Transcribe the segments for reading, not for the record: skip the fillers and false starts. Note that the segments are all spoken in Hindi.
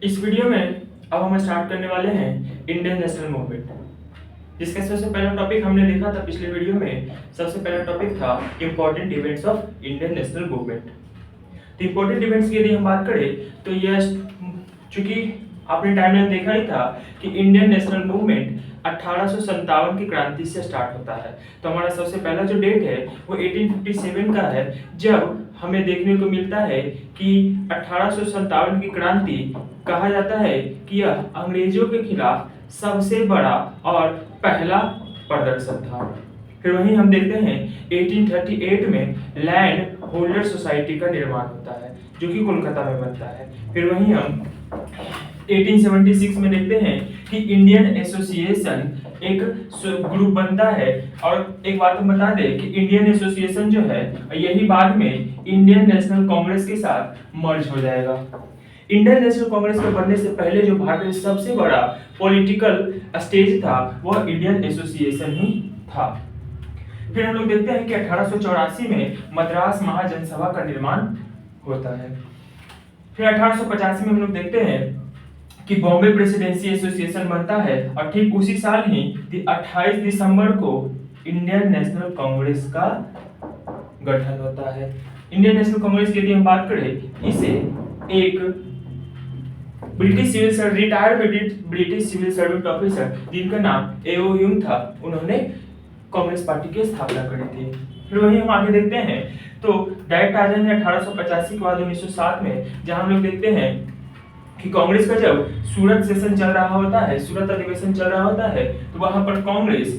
इस वीडियो में अब हम स्टार्ट करने वाले हैं इंडियन नेशनल मूवमेंट, जिसका सबसे पहला टॉपिक हमने देखा था पिछले वीडियो में। सबसे पहला टॉपिक था important events of Indian national movement. तो इंपॉर्टेंट इवेंट्स की यदि हम बात करें तो यह, चूंकि आपने टाइमलाइन देखा ही था कि इंडियन नेशनल मूवमेंट 1857 की क्रांति से स्टार्ट होता है। तो हमारा सबसे पहला जो डेट है वो 1857 का है, जब हमें देखने को मिलता है कि 1857 की क्रांति कहा जाता है कि यह अंग्रेजों के खिलाफ सबसे बड़ा और पहला प्रदर्शन था। फिर वहीं हम देखते हैं 1838 में लैंड होल्डर सोसाइटी का निर्माण होता है, जो कि कोलकाता में बनता है। फिर वहीं हम 1876 में देखते हैं कि इंडियन एसोसिएशन एक ग्रुप बनता है। और एक बात हम बता दें कि इंडियन एसोसिएशन जो है यही बाद में इंडियन नेशनल कांग्रेस के साथ मर्ज हो जाएगा। इंडियन नेशनल कांग्रेस के बनने से पहले जो भारत में सबसे बड़ा पॉलिटिकल स्टेज था वह इंडियन एसोसिएशन ही था। फिर हम लोग देखते हैं कि 1884 में मद्रास महाजनसभा का निर्माण होता है। फिर 1885 में हम लोग देखते हैं कि बॉम्बे प्रेसिडेंसी एसोसिएशन बनता है, और ठीक उसी साल ही 28 दिसंबर को इंडियन नेशनल कांग्रेस का गठन होता है। इंडियन नेशनल कांग्रेस की यदि हम बात करें, इसे एक retired British civil service officer जिनका नाम एओ ह्यूम था, उन्होंने कांग्रेस पार्टी की स्थापना करी थी। फिर वही हम आगे देखते हैं तो डायरेक्ट आ जाएंगे 1885 के बाद 1907 में, जहां हम लोग देखते हैं कि कांग्रेस का जब सूरत सेशन चल रहा होता है, सूरत अधिवेशन चल रहा होता है, तो वहां पर कांग्रेस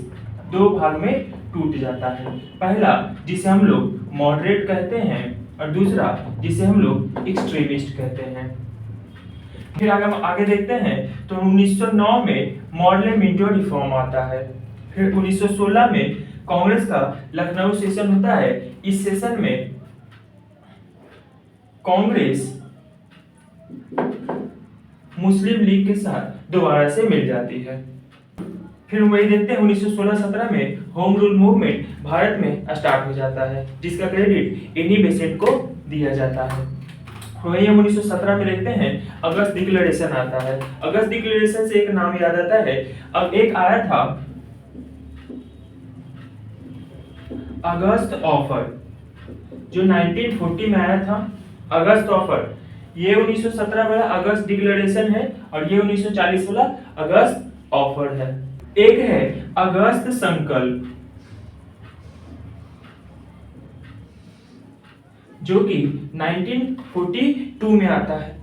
दो भाग में टूट जाता है। पहला जिसे हम लोग मॉडरेट कहते हैं, और दूसरा जिसे हम लोग एक्सट्रीमिस्ट कहते हैं। फिर आगे देखते हैं तो 1909 में मॉडल मिंटो रिफॉर्म आता है। फिर 1916 में कांग्रेस का लखनऊ सेशन होता है। इस सेशन में कांग्रेस मुस्लिम लीग के साथ दोबारा से मिल जाती है। फिर वही देखते हैं 1916-17 में होम रूल मूवमेंट भारत में स्टार्ट हो जाता है, जिसका क्रेडिट एनी बेसेंट को दिया जाता है। वही हम 1917 में देखते हैं अगस्त डिक्लेरेशन आता है। अगस्त डिक्लेरेशन से एक नाम याद आता है, अब एक आया था अगस्त ऑफर, जो 1940 में आया था। अगस्त ऑफर ये 1917 वाला अगस्त डिक्लेरेशन है, और ये 1940 वाला अगस्त ऑफर है। एक है अगस्त संकल्प, जो कि 1942 में आता है।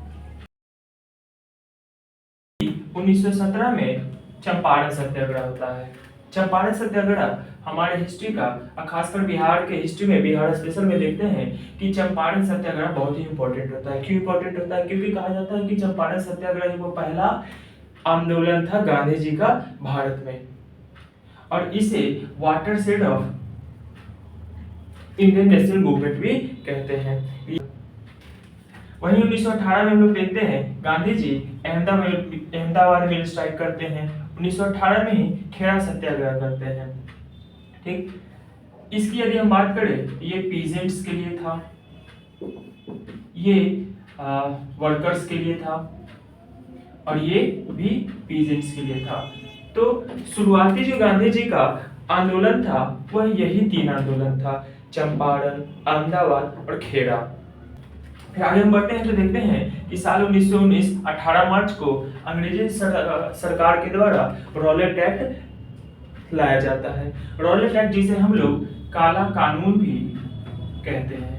1917 में चंपारण सत्याग्रह होता है। चंपारण सत्याग्रह हमारे हिस्ट्री का, खासकर बिहार के हिस्ट्री में, बिहार स्पेशल में देखते हैं कि चंपारण सत्याग्रह बहुत ही इंपॉर्टेंट होता है। क्यों इंपॉर्टेंट होता है? क्योंकि कहा जाता है कि चंपारण सत्याग्रह ही वो पहला आंदोलन था गांधी जी का भारत में, और इसे watershed of Indian national movement भी कहते हैं। वहीं 1918 में हम लोग देखते हैं गांधी जी अहमदाबाद में स्ट्राइक करते हैं। 1918 में ही खेड़ा सत्याग्रह करते हैं। ठीक, इसकी यदि हम बात करें, ये पीजेंट्स के लिए था, ये वर्कर्स के लिए था, और ये भी पीजेंट्स के लिए था। तो शुरुआती जो गांधी जी का आंदोलन था वह यही तीन आंदोलन था, चंपारण, अहमदाबाद और खेड़ा। फिर आगे हम बढ़ते हैं तो देखते हैं कि साल 1919 18 मार्च को अंग्रेजी सरकार के द्वारा रॉलेट एक्ट लाया जाता है। रॉलेट एक्ट जिसे हम लोग काला कानून भी कहते हैं।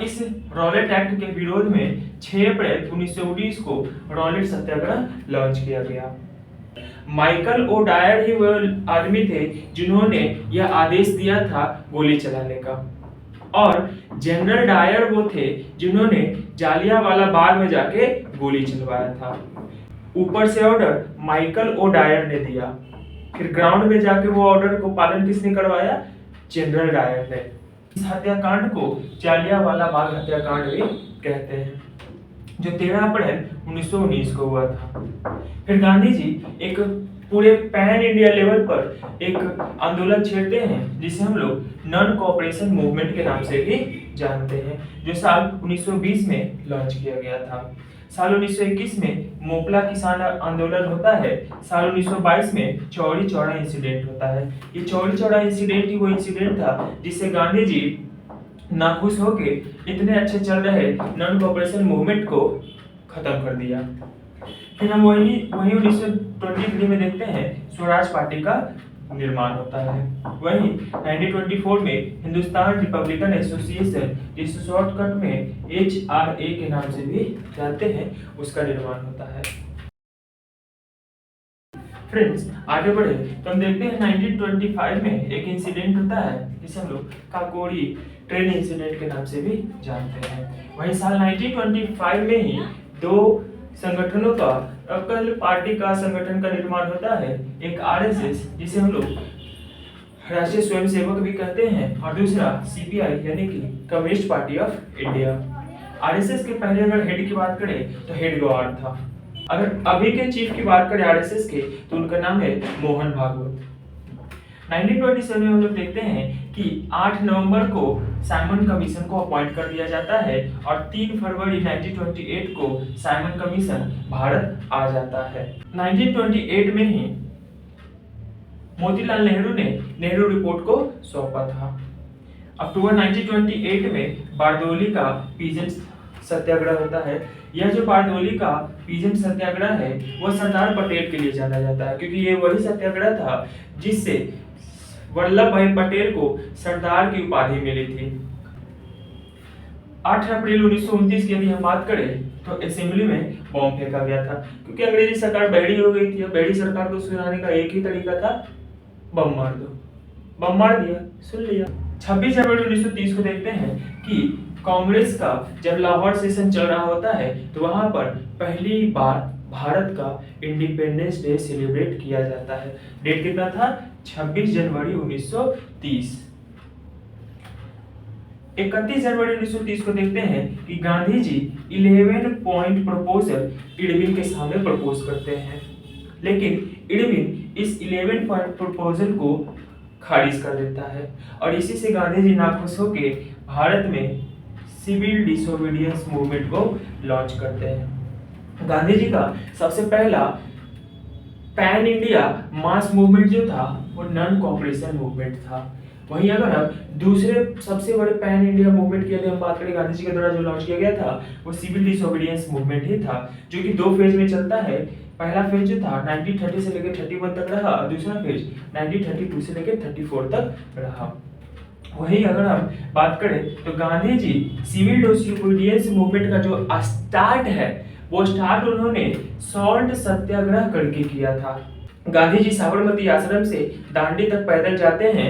इस रॉलेट एक्ट के विरोध में 6 अप्रैल 1919 को रॉलेट सत्याग्रह लॉन्च किया गया। माइकल ओ डायर ही वह आदमी थे जिन्होंने यह आदेश दिया था गोली चलाने का, और जनरल डायर वो थे जिन्होंने जालियांवाला बाग में जाके गोली चलवाया था। ऊपर से ऑर्डर माइकल ओ डायर ने दिया, फिर ग्राउंड में जाके वो ऑर्डर को पालन किसने करवाया? जनरल डायर ने। इस हत्याकांड को जालियांवाला बाग हत्याकांड भी कहते हैं, जो 13 अप्रैल 1919 को हुआ था। फिर गांधी जी एक पूरे पैन इंडिया लेवल पर एक आंदोलन छेड़ते हैं, जिसे हम लोग नॉन कोऑपरेशन मूवमेंट के नाम से भी जानते हैं, जो साल 1920 में लॉन्च किया गया था। साल 1921 में मोपला किसान आंदोलन होता है। साल 1922 में चौरी चौरा इंसिडेंट होता है। ये चौरी चौरा इंसिडेंट ही वो इंसिडेंट था जिससे गांधी जी नाखुश होके इतने अच्छे चल रहे नॉन कोऑपरेशन मूवमेंट को खत्म कर दिया। फिर हम वही 1923 में देखते हैं स्वराज पार्टी का निर्माण होता है। वहीं 1924 में हिंदुस्तान रिपब्लिकन एसोसिएशन, जिसे शॉर्टकट में HRA के नाम से भी जानते हैं, उसका निर्माण होता है। फ्रेंड्स, आगे बढ़े तो हम देखते हैं 1925 में एक इंसिडेंट होता है जिसे हम लोग काकोरी ट्रेन इंसिडेंट के नाम से भी जानते हैं। वहीं साल 1925 में ही दो संगठनों का अकल पार्टी का संगठन का निर्माण होता है। एक RSS, जिसे हम लोग राष्ट्रीय स्वयंसेवक भी कहते हैं, और दूसरा CPI यानी कि communist party of India. RSS के पहले अगर हेड की बात करें तो हेड गवार था। अगर अभी के चीफ की बात करें RSS के तो उनका नाम है मोहन भागवत। 1927 में हम लोग देखते हैं कि 8 नवंबर को साइमन कमीशन को अपॉइंट कर दिया जाता है और 3 फरवरी 1928 को साइमन कमीशन भारत आ जाता है। 1928 में ही मोतीलाल नेहरू ने नेहरू रिपोर्ट को सौंपा था। अक्टूबर 1928 में बारदोली का पीजेंट सत्याग्रह होता है। यह जो बारदोली का पीजेंट सत्याग्रह है वह सरदार पटेल के लिए जाना जाता है, क्योंकि ये वही सत्याग्रह था जिससे वल्लभ भाई पटेल को सरदार की उपाधि मिली थी। 8 अप्रैल 1929 की यदि हम बात करें तो असेंबली में बॉम्ब फेंका गया था, क्योंकि अंग्रेजी सरकार बहरी हो गई थी। बहरी सरकार को सुनाने का एक ही तरीका था, बम मार दो। बम मार दिया, सुन लिया। 26 जनवरी 1930 को देखते हैं कि कांग्रेस का जब लाहौर सेशन चल रहा होता है तो वहां पर पहली बार भारत का इंडिपेंडेंस डे सेलिब्रेट किया जाता है। डेट कितना था? 26 जनवरी 1930। 31 जनवरी 1930 को देखते हैं कि Gandhi ji 11 point proposal Irwin के सामने प्रपोज करते हैं, लेकिन इरविन इस 11 पॉइंट प्रपोजल को खारिज कर देता है और इसी से गांधी जी नाखुश होकर भारत में सिविल डिसोबीडियंस मूवमेंट को लॉन्च करते हैं। गांधी जी का सबसे पहला पैन इंडिया मास मूवमेंट जो था वो नॉन कोऑपरेशन मूवमेंट था। वहीं अगर हम दूसरे सबसे बड़े पैन इंडिया मूवमेंट की यदि हम बात करें गांधी जी के द्वारा जो लॉन्च किया गया था वो सिविल डिसोबीडियंस मूवमेंट ही था, जो कि 2 फेज में चलता है। पहला फेज जो था 1930 से लेकर 31 तक रहा, दूसरा फेज 1932 से लेकर 34 तक रहा। वहीं अगर हम बात करें तो Gandhi ji civil disobedience movement का जो स्टार्ट है वो स्टार्ट उन्होंने सॉल्ट सत्याग्रह करके किया था। गांधी जी साबरमती आश्रम से दांडी तक पैदल जाते हैं,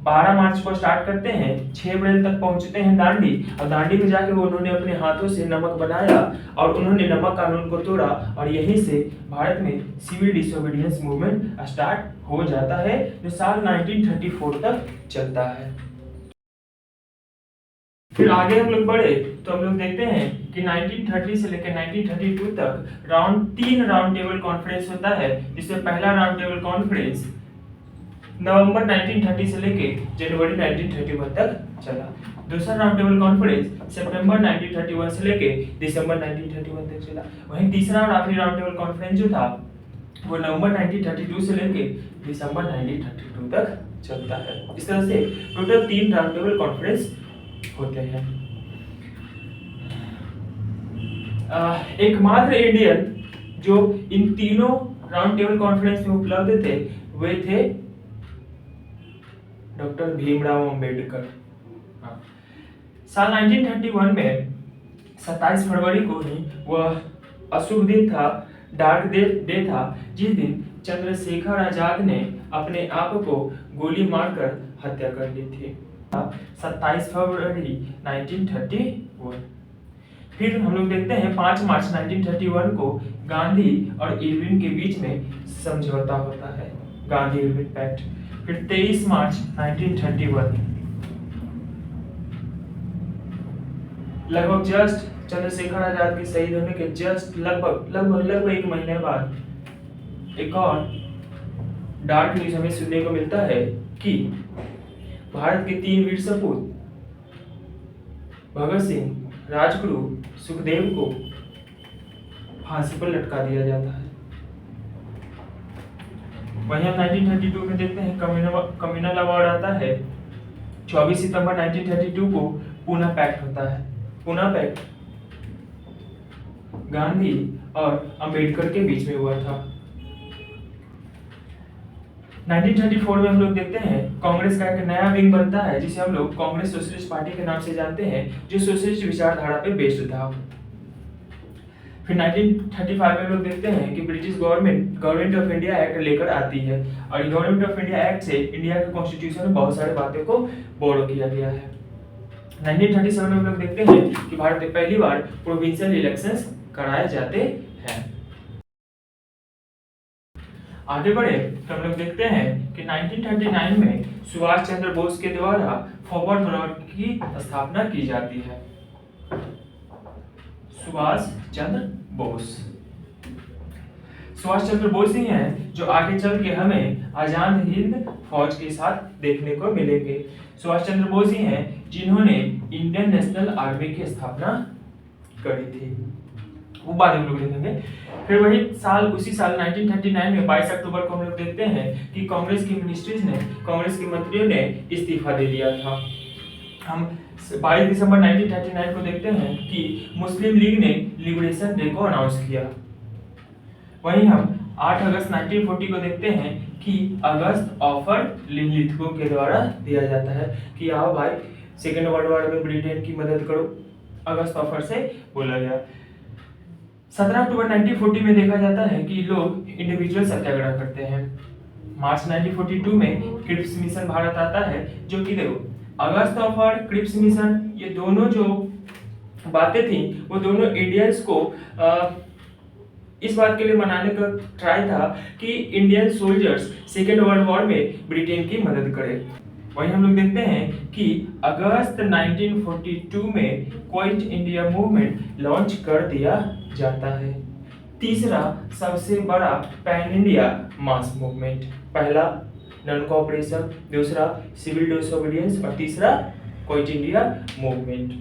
12 मार्च को स्टार्ट करते हैं, 6 अप्रैल तक पहुंचते हैं दांडी, और दांडी में जाके वो उन्होंने अपने हाथों से नमक बनाया और उन्होंने नमक कानून को तोड़ा और यहीं से भारत में सिविल डिसोबीडियंस मूवमेंट स्टार्ट हो जाता है, जो साल 1934 तक चलता है। फिर आगे हम लोग बढ़े तो हम लोग देखते हैं कि 1930 से लेकर 1932 तक 3 राउंड टेबल कॉन्फ्रेंस होता है, जिसमें पहला राउंड टेबल कॉन्फ्रेंस नवंबर 1930 से लेकर जनवरी 1931 तक चला। दूसरा राउंड टेबल कॉन्फ्रेंस सितंबर 1931 से लेकर दिसंबर 1931 तक चला। वहीं तीसरा और आखिरी राउंड टेबल कॉन्फ्रेंस जो था वो नवंबर 1932 से लेकर दिसंबर 1932 तक चलता है। इस तरह से टोटल 3 राउंड टेबल कॉन्फ्रेंस होते हैं। एकमात्र इंडियन जो इन तीनों राउंड टेबल कॉन्फ्रेंस में उपलब्ध थे वे थे डॉक्टर भीमराव अंबेडकर। साल 1931 में 27 फरवरी को ही वह अशुभ दिन था, डार्क डे था, जिस दिन चंद्रशेखर आजाद ने अपने आप को गोली मारकर हत्या कर ली थी। 27 फरवरी 1931। फिर हम लोग देखते हैं 5 मार्च 1931 को गांधी और इरविन के बीच में समझौता होता है, गांधी इरविन पैक्ट। फिर 23 मार्च 1931 लगभग जस्ट चंद्रशेखर आजाद के शहीद होने के जस्ट लगभग 1 महीने बाद एक और डार्क न्यूज हमें सुनने को मिलता है कि भारत के 3 वीर सपूत भगत सिंह, राजगुरु, सुखदेव को फांसी पर लटका दिया जाता है। वहीं हम 1932 में देखते हैं कम्युनल अवार्ड आता है। 24 सितंबर 1932 को पूना पैक्ट होता है। पूना पैक्ट गांधी और अंबेडकर के बीच में हुआ था। 1934 में हम लोग देखते हैं कांग्रेस का एक नया विंग बनता है जिसे हम लोग कांग्रेस सोशलिस्ट पार्टी के नाम से जानते हैं, जो सोशलिस्ट विचारधारा पे बेस्ड था। फिर 1935 में हम लोग देखते हैं कि British government of India act लेकर आती है, और गवर्नमेंट ऑफ इंडिया एक्ट से इंडिया के कॉन्स्टिट्यूशन में बहुत सारी बातें को बोरो किया गया है। 1937 में हम लोग देखते हैं कि भारत में पहली बार प्रोविंशियल इलेक्शंस कराए जाते हैं। आगे बढ़े तो हम लोग देखते हैं कि 1939 में सुभाष चंद्र बोस के द्वारा फॉरवर्ड ब्लॉक की स्थापना की जाती है। सुभाष चंद्र बोस ही हैं जो आगे चल के हमें आजाद हिंद फौज के साथ देखने को मिलेंगे। सुभाष चंद्र बोस ही हैं जिन्होंने इंडियन नेशनल आर्मी की स्थापना करी थी, वो बाद में हम लोग देखेंगे। फिर वही साल उसी साल 1939 में 22 अक्टूबर को हम लोग देखते हैं कि कांग्रेस की मिनिस्ट्रीज ने, कांग्रेस के मंत्रियों ने इस्तीफा दे दिया था। हम 22 दिसंबर 1939 को देखते हैं कि मुस्लिम लीग ने लिबरेशन डे को अनाउंस किया। वहीं हम 8 अगस्त 1940 को देखते हैं कि अगस्त ऑफर लिथगो के द्वारा दिया जाता है कि आओ भाई सेकेंड वर्ल्ड वॉर में ब्रिटेन की मदद करो, अगस्त ऑफर से बोला गया। 17 अक्टूबर 1940 में देखा जाता है कि लोग इंडिविजुअल सत्याग्रह करते हैं। मार्च 1942 में क्रिप्स मिशन भारत आता है, जो कि देखो अगस्त ऑफर, क्रिप्स मिशन, ये दोनों जो बातें थी वो दोनों इंडियंस को इस बात के लिए मनाने का ट्राई था कि Indian soldiers second world war में ब्रिटेन की मदद करें। वहीं हम लोग देखते हैं कि अगस्त 1942 में क्विट इंडिया मूवमेंट लॉन्च कर दिया जाता है। तीसरा सबसे बड़ा पैन इंडिया मास मूवमेंट, पहला नॉन कोऑपरेशन, दूसरा सिविल डिसोबीडियंस और तीसरा क्विट इंडिया मूवमेंट।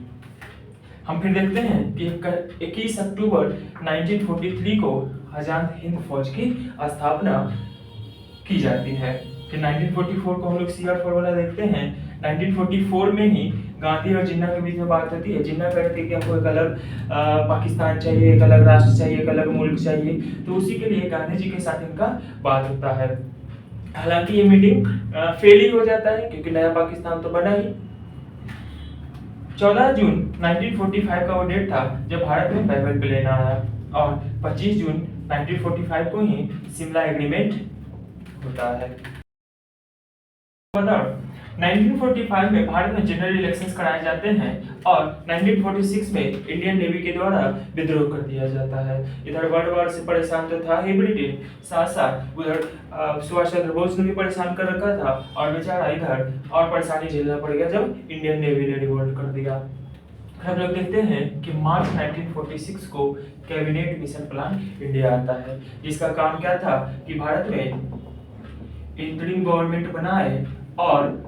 हम फिर देखते हैं कि 21 अक्टूबर 1943 को आजाद हिंद फौज की स्थापना की जाती है। फिर 1944 को हम लोग सीआर फॉर्मूला देखते हैं। 1944 में ही गांधी और जिन्ना के बीच में बात होती है। जिन्ना कहते हैं कि हमको एक अलग पाकिस्तान चाहिए, एक अलग राष्ट्र चाहिए, एक अलग मुल्क चाहिए, तो उसी के लिए गांधी जी के साथ इनका बात होता है। हालांकि ये मीटिंग फेल ही हो जाता है क्योंकि नया पाकिस्तान तो बना ही। 14 जून 1945 का वो डेट था जब भारत में बैबल प्लेन आया, और 25 जून 1945 को ही शिमला एग्रीमेंट होता है। 1945 में भारत में जनरल इलेक्शंस कराए जाते हैं और 1946 में इंडियन नेवी के द्वारा विद्रोह कर दिया जाता है। इधर वर्ल्ड वॉर से परेशान तो था ही ब्रिटेन, साथ साथ उधर सुभाष चंद्र बोस ने भी परेशान कर रखा था, और बेचारा इधर और परेशानी झेलना पड़ गया जब इंडियन नेवी ने रिवोल्ट कर दिया। हम लोग देखते हैं कि मार्च 1946 को कैबिनेट मिशन प्लान इंडिया आता है, जिसका काम क्या था कि भारत में इंटरिम गवर्नमेंट बनाए और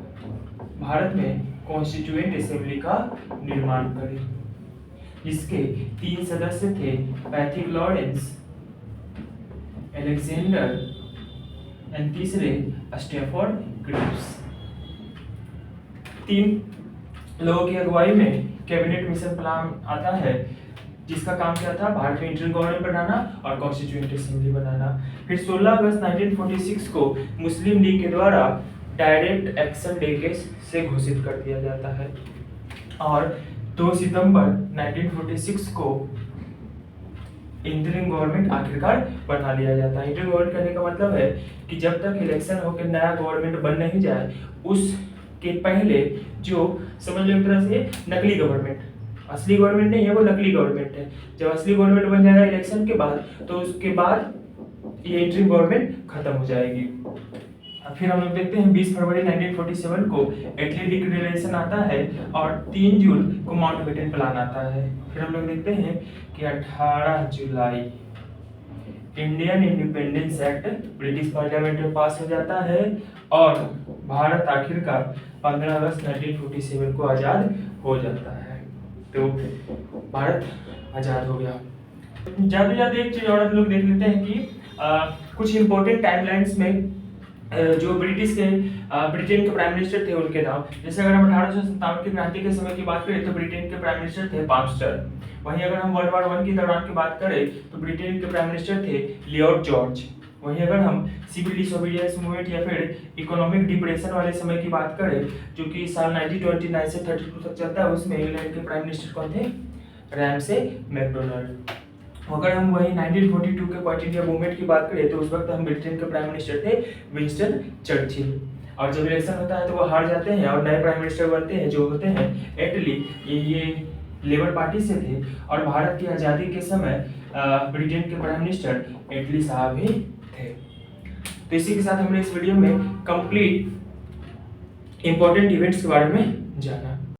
भारत में कॉन्स्टिट्यूएंट असेंबली का निर्माण करे, जिसके 3 सदस्य थे, पैथिक लॉरेंस, अलेक्जेंडर एंड तीसरे स्टैफोर्ड क्रिप्स। 3 लोगों की अगुवाई में कैबिनेट मिशन प्लान आता है, जिसका काम क्या था, भारत में इंटरिम गवर्नमेंट बनाना और कॉन्स्टिट्यूएंट असेंबली बनाना। फिर 16 अगस्त 1946 को मुस्लिम लीग के द्वारा डायरेक्ट एक्शन डे से घोषित कर दिया जाता है, और 2 सितंबर 1946 को इंटरिम गवर्नमेंट आखिरकार बना लिया जाता है। इंटरिम गवर्नमेंट करने का मतलब है कि जब तक इलेक्शन होकर नया गवर्नमेंट बन नहीं जाए, उसके पहले जो समझ लो एक तरह से नकली गवर्नमेंट, असली गवर्नमेंट नहीं है, वो नकली गवर्नमेंट है। जब असली गवर्नमेंट बन जाएगा इलेक्शन के बाद, तो उसके बाद ये इंटरिम गवर्नमेंट खत्म हो जाएगी। फिर हम लोग देखते हैं 20 फरवरी 1947 को एटली डिक्लेरेशन आता है, और 3 जून को माउंटबेटन प्लान आता है। फिर हम लोग देखते हैं कि 18 जुलाई Indian Independence Act British Parliament में पास हो जाता है, और भारत आखिरकार 15 अगस्त 1947 को आज़ाद हो जाता है। तो भारत आज़ाद हो गया। ज़्यादा एक चीज़ और हम लोग देख लेते हैं कि कुछ इंपॉर्टेंट टाइमलाइंस में जो ब्रिटेन के प्राइम मिनिस्टर थे उनके नाम। जैसे अगर हम 1857 की क्रांति के समय की बात करें तो ब्रिटेन के प्राइम मिनिस्टर थे पामस्टर। वहीं अगर हम वर्ल्ड वॉर 1 की दौरान की बात करें तो ब्रिटेन के प्राइम मिनिस्टर थे लियोर्ड जॉर्ज। वहीं अगर हम सिविल डिसोबीडियंस मूवमेंट या फिर इकोनॉमिक डिप्रेशन वाले समय की बात करें जो कि साल 1929 से 32 तक चलता है, उसमें इंग्लैंड के प्राइम मिनिस्टर कौन थे? Ramsay MacDonald. अगर हम वही 1942 के क्वाइट इंडिया मूवमेंट की बात करें तो उस वक्त हम ब्रिटेन के प्राइम मिनिस्टर थे विंस्टन चर्चिल। और जब इलेक्शन होता है तो वो हार जाते हैं और नए प्राइम मिनिस्टर बनते हैं जो होते हैं एटली। ये लेबर पार्टी से थे और भारत की आज़ादी के समय ब्रिटेन के प्राइम मिनिस्टर एटली साहब ही थे। तो इसी के साथ हमने इस वीडियो में कंप्लीट इंपॉर्टेंट इवेंट्स के बारे में जाना।